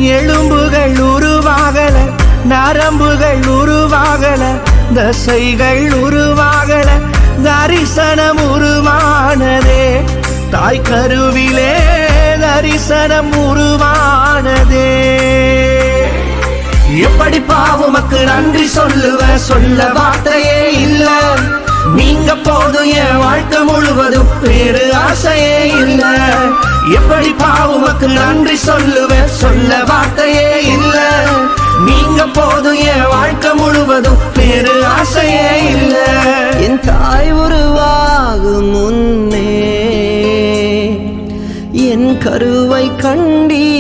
எலும்புகள் உருவாகல, நரம்புகள் உருவாகல, தசைகள் உருவாகல, தரிசனம் உருவானதே. தாய் கருவிலே தரிசனம் உருவானதே. எப்படி பாவுமக்கு நன்றி சொல்லுவ, சொல்ல வார்த்தையே இல்ல. நீங்க போதும் என் வாழ்க்கை முழுவதும் வேறு ஆசையே இல்ல. எப்படி பாவுமக்கு நன்றி சொல்லுவ, சொல்ல வார்த்தையே இல்ல. நீங்க போதும் என் வாழ்க்கை முழுவதும் வேறு ஆசையே இல்ல. என் தாய் உருவாகும் முன்னே என் கருவை கண்டீ